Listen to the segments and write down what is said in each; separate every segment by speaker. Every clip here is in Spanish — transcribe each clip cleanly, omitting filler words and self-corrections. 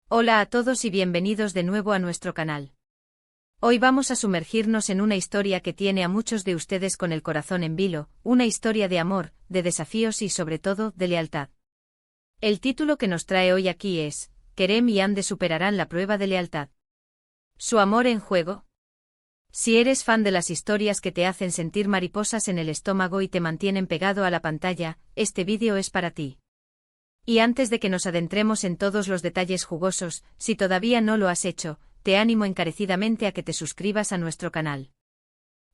Speaker 1: Hola a todos y bienvenidos de nuevo a nuestro canal. Hoy vamos a sumergirnos en una historia que tiene a muchos de ustedes con el corazón en vilo, una historia de amor, de desafíos y sobre todo, de lealtad. El título que nos trae hoy aquí es, Kerem y Hande superarán la prueba de lealtad. ¿Su amor en juego? Si eres fan de las historias que te hacen sentir mariposas en el estómago y te mantienen pegado a la pantalla, este vídeo es para ti. Y antes de que nos adentremos en todos los detalles jugosos, si todavía no lo has hecho, te animo encarecidamente a que te suscribas a nuestro canal.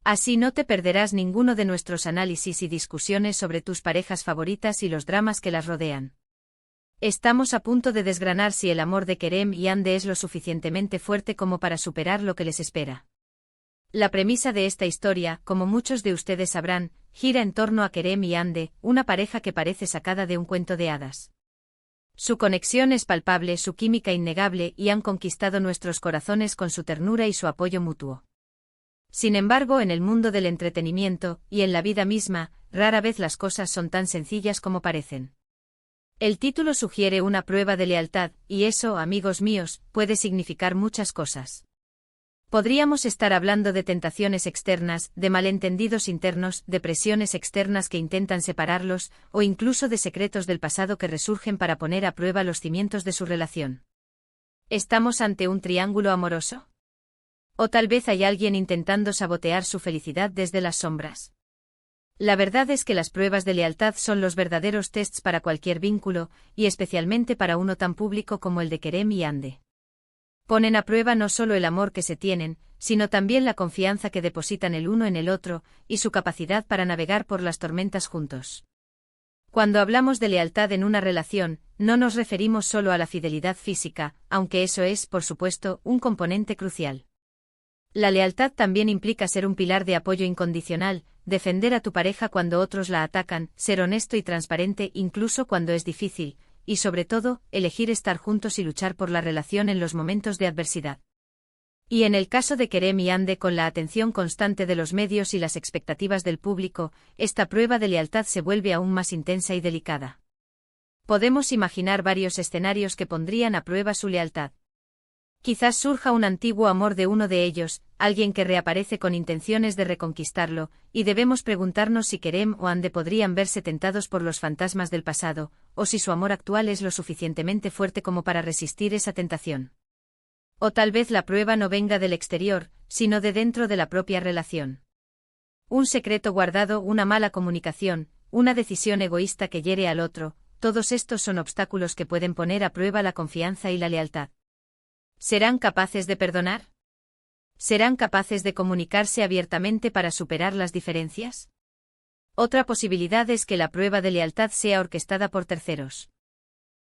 Speaker 1: Así no te perderás ninguno de nuestros análisis y discusiones sobre tus parejas favoritas y los dramas que las rodean. Estamos a punto de desgranar si el amor de Kerem y Hande es lo suficientemente fuerte como para superar lo que les espera. La premisa de esta historia, como muchos de ustedes sabrán, gira en torno a Kerem y Hande, una pareja que parece sacada de un cuento de hadas. Su conexión es palpable, su química innegable y han conquistado nuestros corazones con su ternura y su apoyo mutuo. Sin embargo, en el mundo del entretenimiento, y en la vida misma, rara vez las cosas son tan sencillas como parecen. El título sugiere una prueba de lealtad, y eso, amigos míos, puede significar muchas cosas. Podríamos estar hablando de tentaciones externas, de malentendidos internos, de presiones externas que intentan separarlos, o incluso de secretos del pasado que resurgen para poner a prueba los cimientos de su relación. ¿Estamos ante un triángulo amoroso? ¿O tal vez hay alguien intentando sabotear su felicidad desde las sombras? La verdad es que las pruebas de lealtad son los verdaderos tests para cualquier vínculo, y especialmente para uno tan público como el de Kerem y Hande. Ponen a prueba no solo el amor que se tienen, sino también la confianza que depositan el uno en el otro, y su capacidad para navegar por las tormentas juntos. Cuando hablamos de lealtad en una relación, no nos referimos solo a la fidelidad física, aunque eso es, por supuesto, un componente crucial. La lealtad también implica ser un pilar de apoyo incondicional, defender a tu pareja cuando otros la atacan, ser honesto y transparente incluso cuando es difícil, y sobre todo, elegir estar juntos y luchar por la relación en los momentos de adversidad. Y en el caso de Kerem y Hande, con la atención constante de los medios y las expectativas del público, esta prueba de lealtad se vuelve aún más intensa y delicada. Podemos imaginar varios escenarios que pondrían a prueba su lealtad. Quizás surja un antiguo amor de uno de ellos, alguien que reaparece con intenciones de reconquistarlo, y debemos preguntarnos si Kerem o Hande podrían verse tentados por los fantasmas del pasado, o si su amor actual es lo suficientemente fuerte como para resistir esa tentación. O tal vez la prueba no venga del exterior, sino de dentro de la propia relación. Un secreto guardado, una mala comunicación, una decisión egoísta que hiere al otro, todos estos son obstáculos que pueden poner a prueba la confianza y la lealtad. ¿Serán capaces de perdonar? ¿Serán capaces de comunicarse abiertamente para superar las diferencias? Otra posibilidad es que la prueba de lealtad sea orquestada por terceros.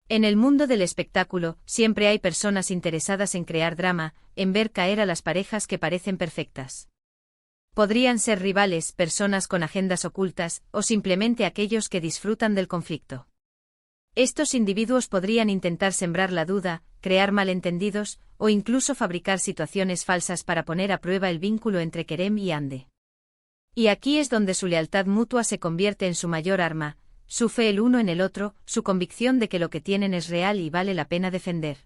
Speaker 1: En el mundo del espectáculo, siempre hay personas interesadas en crear drama, en ver caer a las parejas que parecen perfectas. Podrían ser rivales, personas con agendas ocultas, o simplemente aquellos que disfrutan del conflicto. Estos individuos podrían intentar sembrar la duda, crear malentendidos, o incluso fabricar situaciones falsas para poner a prueba el vínculo entre Kerem y Hande. Y aquí es donde su lealtad mutua se convierte en su mayor arma, su fe el uno en el otro, su convicción de que lo que tienen es real y vale la pena defender.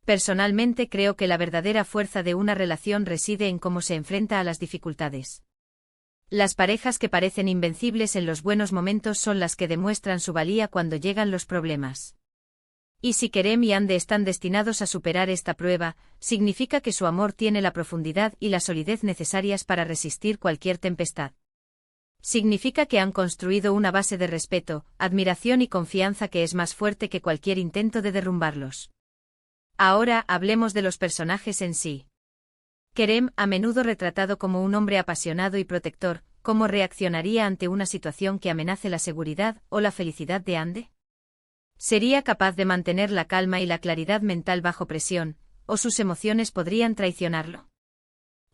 Speaker 1: Personalmente creo que la verdadera fuerza de una relación reside en cómo se enfrenta a las dificultades. Las parejas que parecen invencibles en los buenos momentos son las que demuestran su valía cuando llegan los problemas. Y si Kerem y Hande están destinados a superar esta prueba, significa que su amor tiene la profundidad y la solidez necesarias para resistir cualquier tempestad. Significa que han construido una base de respeto, admiración y confianza que es más fuerte que cualquier intento de derrumbarlos. Ahora hablemos de los personajes en sí. Kerem, a menudo retratado como un hombre apasionado y protector, ¿cómo reaccionaría ante una situación que amenace la seguridad o la felicidad de Hande? ¿Sería capaz de mantener la calma y la claridad mental bajo presión, o sus emociones podrían traicionarlo?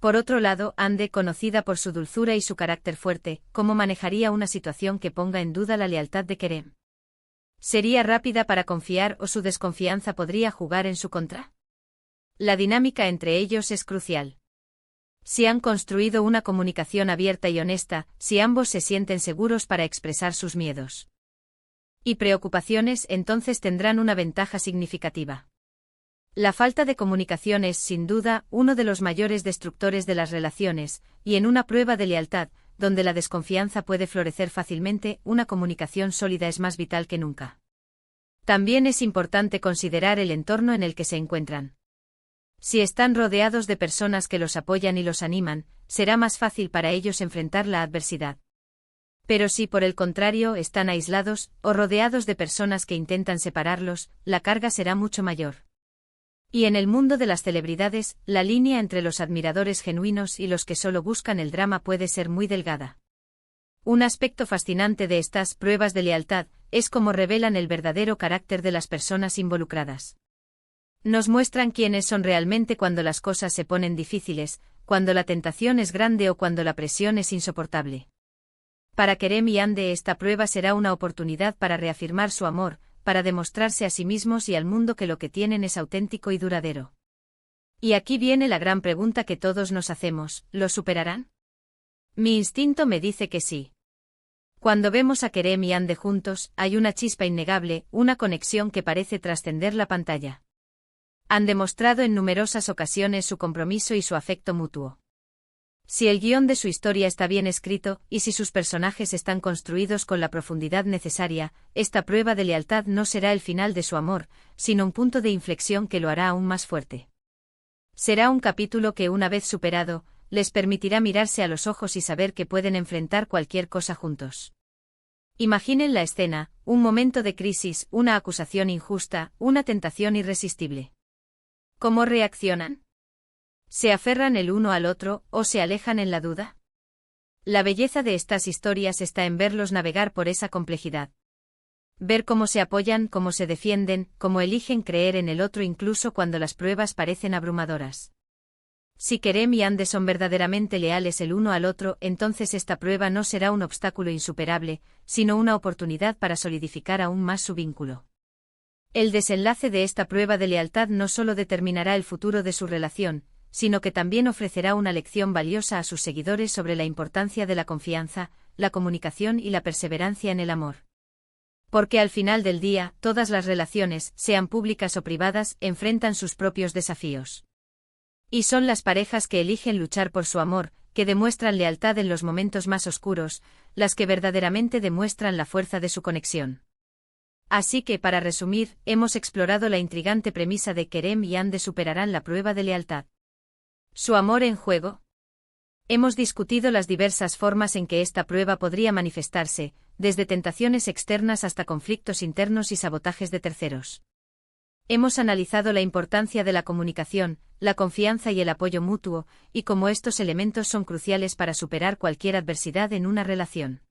Speaker 1: Por otro lado, Hande, conocida por su dulzura y su carácter fuerte, ¿cómo manejaría una situación que ponga en duda la lealtad de Kerem? ¿Sería rápida para confiar o su desconfianza podría jugar en su contra? La dinámica entre ellos es crucial. Si han construido una comunicación abierta y honesta, si ambos se sienten seguros para expresar sus miedos y preocupaciones, entonces tendrán una ventaja significativa. La falta de comunicación es, sin duda, uno de los mayores destructores de las relaciones, y en una prueba de lealtad, donde la desconfianza puede florecer fácilmente, una comunicación sólida es más vital que nunca. También es importante considerar el entorno en el que se encuentran. Si están rodeados de personas que los apoyan y los animan, será más fácil para ellos enfrentar la adversidad. Pero si por el contrario están aislados, o rodeados de personas que intentan separarlos, la carga será mucho mayor. Y en el mundo de las celebridades, la línea entre los admiradores genuinos y los que solo buscan el drama puede ser muy delgada. Un aspecto fascinante de estas pruebas de lealtad es cómo revelan el verdadero carácter de las personas involucradas. Nos muestran quiénes son realmente cuando las cosas se ponen difíciles, cuando la tentación es grande o cuando la presión es insoportable. Para Kerem y Hande esta prueba será una oportunidad para reafirmar su amor, para demostrarse a sí mismos y al mundo que lo que tienen es auténtico y duradero. Y aquí viene la gran pregunta que todos nos hacemos, ¿lo superarán? Mi instinto me dice que sí. Cuando vemos a Kerem y Hande juntos, hay una chispa innegable, una conexión que parece trascender la pantalla. Han demostrado en numerosas ocasiones su compromiso y su afecto mutuo. Si el guión de su historia está bien escrito, y si sus personajes están construidos con la profundidad necesaria, esta prueba de lealtad no será el final de su amor, sino un punto de inflexión que lo hará aún más fuerte. Será un capítulo que, una vez superado, les permitirá mirarse a los ojos y saber que pueden enfrentar cualquier cosa juntos. Imaginen la escena, un momento de crisis, una acusación injusta, una tentación irresistible. ¿Cómo reaccionan? ¿Se aferran el uno al otro, o se alejan en la duda? La belleza de estas historias está en verlos navegar por esa complejidad. Ver cómo se apoyan, cómo se defienden, cómo eligen creer en el otro incluso cuando las pruebas parecen abrumadoras. Si Kerem y Hande son verdaderamente leales el uno al otro, entonces esta prueba no será un obstáculo insuperable, sino una oportunidad para solidificar aún más su vínculo. El desenlace de esta prueba de lealtad no solo determinará el futuro de su relación, sino que también ofrecerá una lección valiosa a sus seguidores sobre la importancia de la confianza, la comunicación y la perseverancia en el amor. Porque al final del día, todas las relaciones, sean públicas o privadas, enfrentan sus propios desafíos. Y son las parejas que eligen luchar por su amor, que demuestran lealtad en los momentos más oscuros, las que verdaderamente demuestran la fuerza de su conexión. Así que, para resumir, hemos explorado la intrigante premisa de Kerem y Hande superarán la prueba de lealtad. ¿Su amor en juego? Hemos discutido las diversas formas en que esta prueba podría manifestarse, desde tentaciones externas hasta conflictos internos y sabotajes de terceros. Hemos analizado la importancia de la comunicación, la confianza y el apoyo mutuo, y cómo estos elementos son cruciales para superar cualquier adversidad en una relación.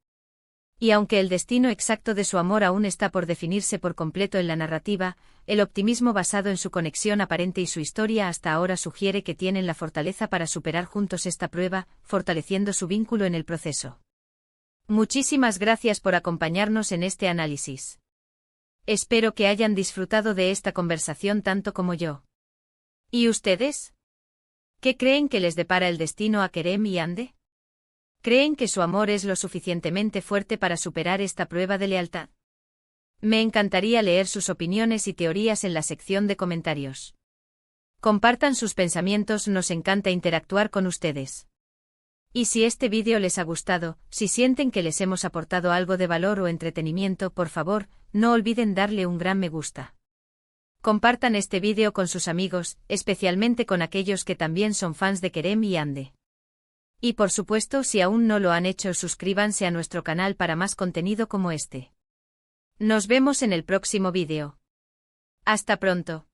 Speaker 1: Y aunque el destino exacto de su amor aún está por definirse por completo en la narrativa, el optimismo basado en su conexión aparente y su historia hasta ahora sugiere que tienen la fortaleza para superar juntos esta prueba, fortaleciendo su vínculo en el proceso. Muchísimas gracias por acompañarnos en este análisis. Espero que hayan disfrutado de esta conversación tanto como yo. ¿Y ustedes? ¿Qué creen que les depara el destino a Kerem y Hande? ¿Creen que su amor es lo suficientemente fuerte para superar esta prueba de lealtad? Me encantaría leer sus opiniones y teorías en la sección de comentarios. Compartan sus pensamientos, nos encanta interactuar con ustedes. Y si este vídeo les ha gustado, si sienten que les hemos aportado algo de valor o entretenimiento, por favor, no olviden darle un gran me gusta. Compartan este vídeo con sus amigos, especialmente con aquellos que también son fans de Kerem y Hande. Y por supuesto, si aún no lo han hecho, suscríbanse a nuestro canal para más contenido como este. Nos vemos en el próximo vídeo. Hasta pronto.